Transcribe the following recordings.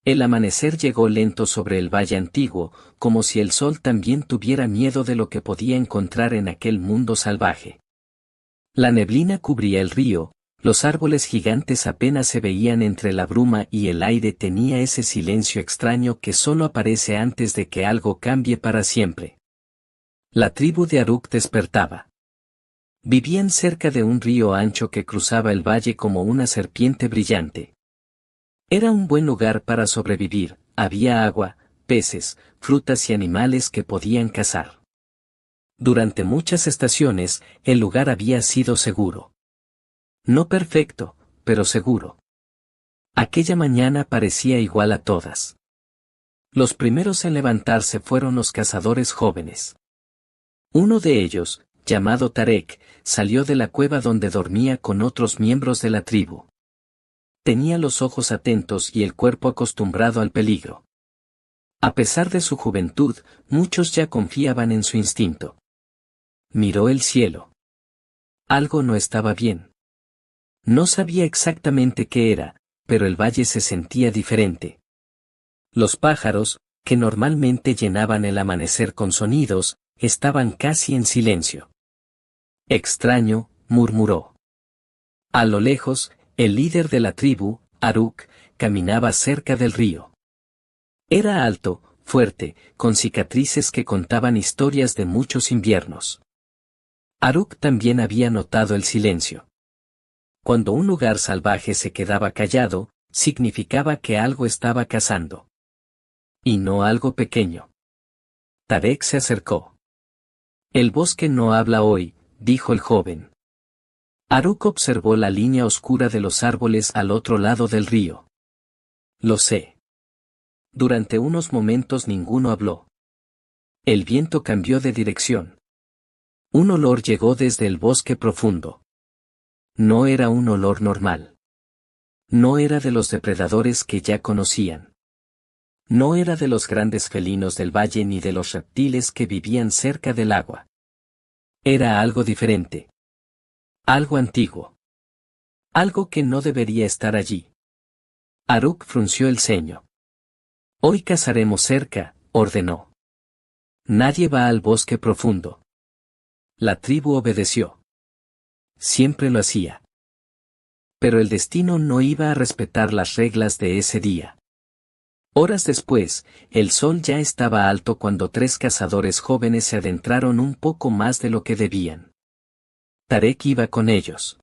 El amanecer llegó lento sobre el valle antiguo, como si el sol también tuviera miedo de lo que podía encontrar en aquel mundo salvaje. La neblina cubría el río, los árboles gigantes apenas se veían entre la bruma y el aire tenía ese silencio extraño que solo aparece antes de que algo cambie para siempre. La tribu de Aruk despertaba. Vivían cerca de un río ancho que cruzaba el valle como una serpiente brillante. Era un buen lugar para sobrevivir, había agua, peces, frutas y animales que podían cazar. Durante muchas estaciones, el lugar había sido seguro. No perfecto, pero seguro. Aquella mañana parecía igual a todas. Los primeros en levantarse fueron los cazadores jóvenes. Uno de ellos, llamado Tarek, salió de la cueva donde dormía con otros miembros de la tribu. Tenía los ojos atentos y el cuerpo acostumbrado al peligro. A pesar de su juventud, muchos ya confiaban en su instinto. Miró el cielo. Algo no estaba bien. No sabía exactamente qué era, pero el valle se sentía diferente. Los pájaros, que normalmente llenaban el amanecer con sonidos, estaban casi en silencio. Extraño, murmuró. A lo lejos, el líder de la tribu, Aruk, caminaba cerca del río. Era alto, fuerte, con cicatrices que contaban historias de muchos inviernos. Aruk también había notado el silencio. Cuando un lugar salvaje se quedaba callado, significaba que algo estaba cazando. Y no algo pequeño. Tarek se acercó. El bosque no habla hoy, dijo el joven. Aruk observó la línea oscura de los árboles al otro lado del río. Lo sé. Durante unos momentos ninguno habló. El viento cambió de dirección. Un olor llegó desde el bosque profundo. No era un olor normal. No era de los depredadores que ya conocían. No era de los grandes felinos del valle ni de los reptiles que vivían cerca del agua. Era algo diferente. Algo antiguo. Algo que no debería estar allí. Aruk frunció el ceño. Hoy cazaremos cerca, ordenó. Nadie va al bosque profundo. La tribu obedeció. Siempre lo hacía. Pero el destino no iba a respetar las reglas de ese día. Horas después, el sol ya estaba alto cuando 3 cazadores jóvenes se adentraron un poco más de lo que debían. Tarek iba con ellos.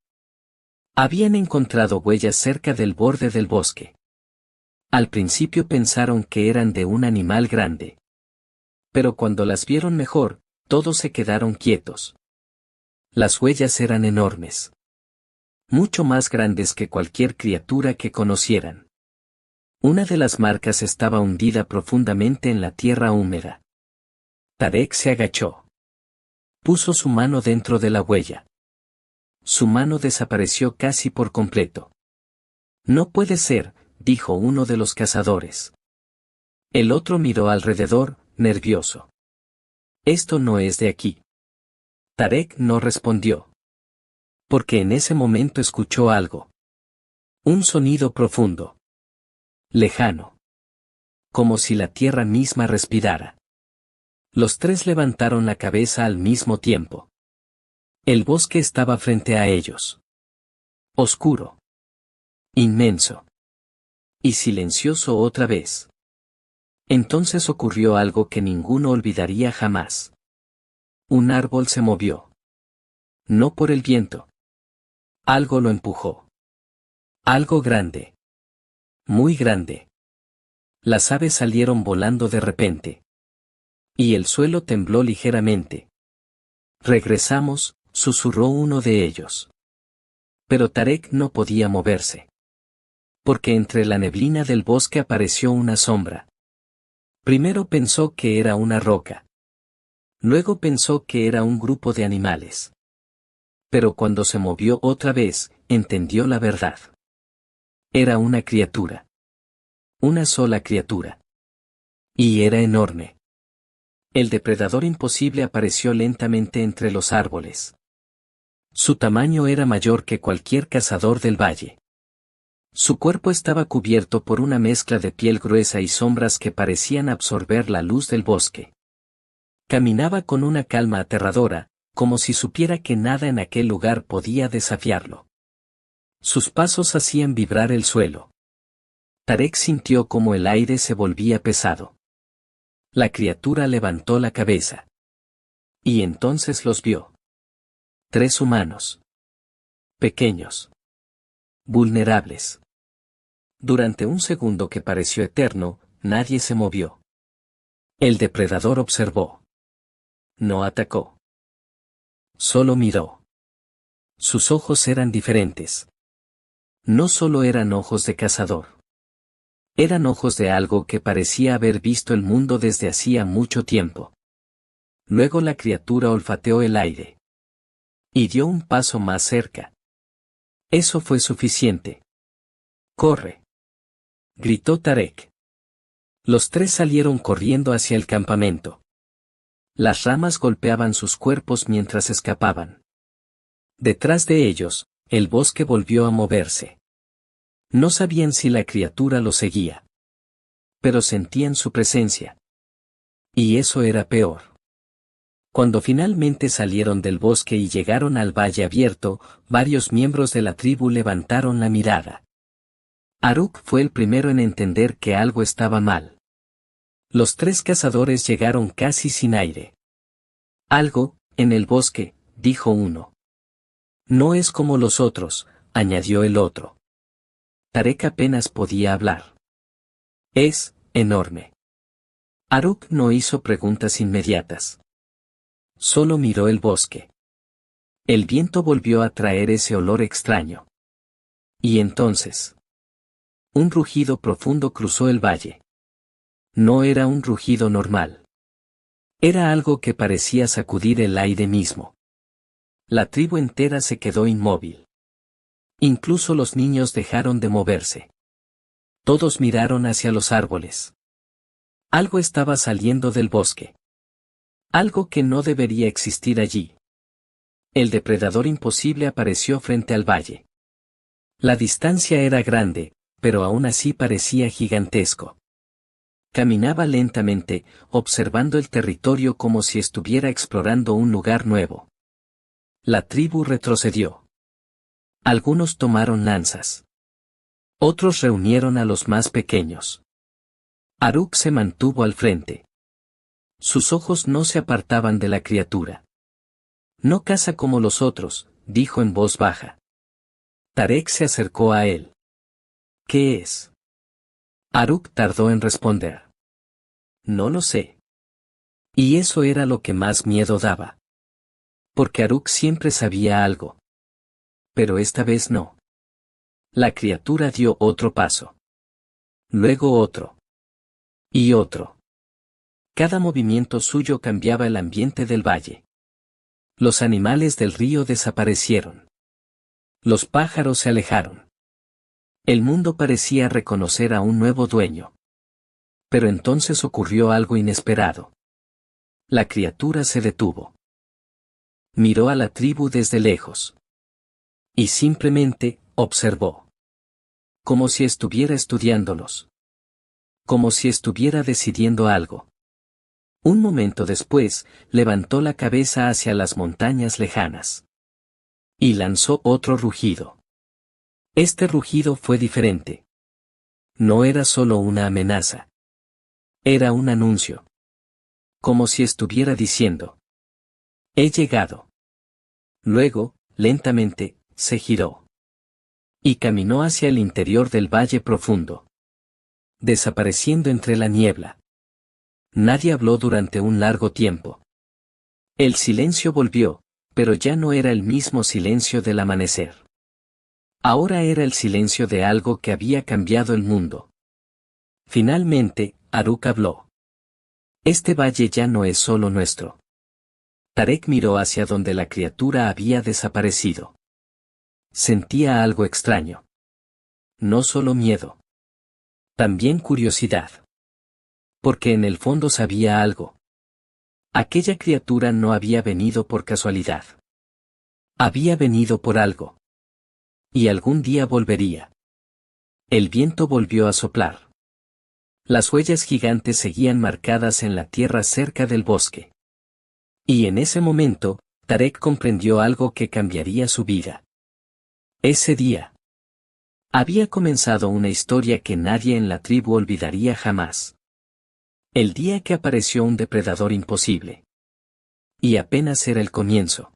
Habían encontrado huellas cerca del borde del bosque. Al principio pensaron que eran de un animal grande. Pero cuando las vieron mejor, todos se quedaron quietos. Las huellas eran enormes. Mucho más grandes que cualquier criatura que conocieran. Una de las marcas estaba hundida profundamente en la tierra húmeda. Tarek se agachó. Puso su mano dentro de la huella. Su mano desapareció casi por completo. No puede ser, dijo uno de los cazadores. El otro miró alrededor, nervioso. Esto no es de aquí. Tarek no respondió. Porque en ese momento escuchó algo. Un sonido profundo. Lejano. Como si la tierra misma respirara. Los 3 levantaron la cabeza al mismo tiempo. El bosque estaba frente a ellos. Oscuro. Inmenso. Y silencioso otra vez. Entonces ocurrió algo que ninguno olvidaría jamás. Un árbol se movió. No por el viento. Algo lo empujó. Algo grande. Muy grande. Las aves salieron volando de repente. Y el suelo tembló ligeramente. Regresamos, susurró uno de ellos. Pero Tarek no podía moverse. Porque entre la neblina del bosque apareció una sombra. Primero pensó que era una roca. Luego pensó que era un grupo de animales. Pero cuando se movió otra vez, entendió la verdad. Era una criatura. Una sola criatura. Y era enorme. El depredador imposible apareció lentamente entre los árboles. Su tamaño era mayor que cualquier cazador del valle. Su cuerpo estaba cubierto por una mezcla de piel gruesa y sombras que parecían absorber la luz del bosque. Caminaba con una calma aterradora, como si supiera que nada en aquel lugar podía desafiarlo. Sus pasos hacían vibrar el suelo. Tarek sintió como el aire se volvía pesado. La criatura levantó la cabeza. Y entonces los vio. 3 humanos. Pequeños. Vulnerables. Durante un segundo que pareció eterno, nadie se movió. El depredador observó. No atacó. Solo miró. Sus ojos eran diferentes. No solo eran ojos de cazador. Eran ojos de algo que parecía haber visto el mundo desde hacía mucho tiempo. Luego la criatura olfateó el aire. Y dio un paso más cerca. Eso fue suficiente. ¡Corre!, gritó Tarek. Los 3 salieron corriendo hacia el campamento. Las ramas golpeaban sus cuerpos mientras escapaban. Detrás de ellos, el bosque volvió a moverse. No sabían si la criatura los seguía. Pero sentían su presencia. Y eso era peor. Cuando finalmente salieron del bosque y llegaron al valle abierto, varios miembros de la tribu levantaron la mirada. Aruk fue el primero en entender que algo estaba mal. Los 3 cazadores llegaron casi sin aire. Algo, en el bosque, dijo uno. No es como los otros, añadió el otro. Tarek apenas podía hablar. Es enorme. Aruk no hizo preguntas inmediatas. Solo miró el bosque. El viento volvió a traer ese olor extraño. Y entonces, un rugido profundo cruzó el valle. No era un rugido normal. Era algo que parecía sacudir el aire mismo. La tribu entera se quedó inmóvil. Incluso los niños dejaron de moverse. Todos miraron hacia los árboles. Algo estaba saliendo del bosque. Algo que no debería existir allí. El depredador imposible apareció frente al valle. La distancia era grande, pero aún así parecía gigantesco. Caminaba lentamente, observando el territorio como si estuviera explorando un lugar nuevo. La tribu retrocedió. Algunos tomaron lanzas. Otros reunieron a los más pequeños. Aruk se mantuvo al frente. Sus ojos no se apartaban de la criatura. No caza como los otros, dijo en voz baja. Tarek se acercó a él. ¿Qué es? Aruk tardó en responder. No lo sé. Y eso era lo que más miedo daba. Porque Aruk siempre sabía algo. Pero esta vez no. La criatura dio otro paso. Luego otro. Y otro. Cada movimiento suyo cambiaba el ambiente del valle. Los animales del río desaparecieron. Los pájaros se alejaron. El mundo parecía reconocer a un nuevo dueño. Pero entonces ocurrió algo inesperado. La criatura se detuvo. Miró a la tribu desde lejos. Y simplemente, observó. Como si estuviera estudiándolos. Como si estuviera decidiendo algo. Un momento después, levantó la cabeza hacia las montañas lejanas. Y lanzó otro rugido. Este rugido fue diferente. No era solo una amenaza. Era un anuncio. Como si estuviera diciendo. He llegado. Luego, lentamente, se giró. Y caminó hacia el interior del valle profundo. Desapareciendo entre la niebla. Nadie habló durante un largo tiempo. El silencio volvió, pero ya no era el mismo silencio del amanecer. Ahora era el silencio de algo que había cambiado el mundo. Finalmente, Aruk habló. Este valle ya no es solo nuestro. Tarek miró hacia donde la criatura había desaparecido. Sentía algo extraño. No solo miedo. También curiosidad. Porque en el fondo sabía algo. Aquella criatura no había venido por casualidad. Había venido por algo. Y algún día volvería. El viento volvió a soplar. Las huellas gigantes seguían marcadas en la tierra cerca del bosque. Y en ese momento, Tarek comprendió algo que cambiaría su vida. Ese día había comenzado una historia que nadie en la tribu olvidaría jamás. El día que apareció un depredador imposible. Y apenas era el comienzo.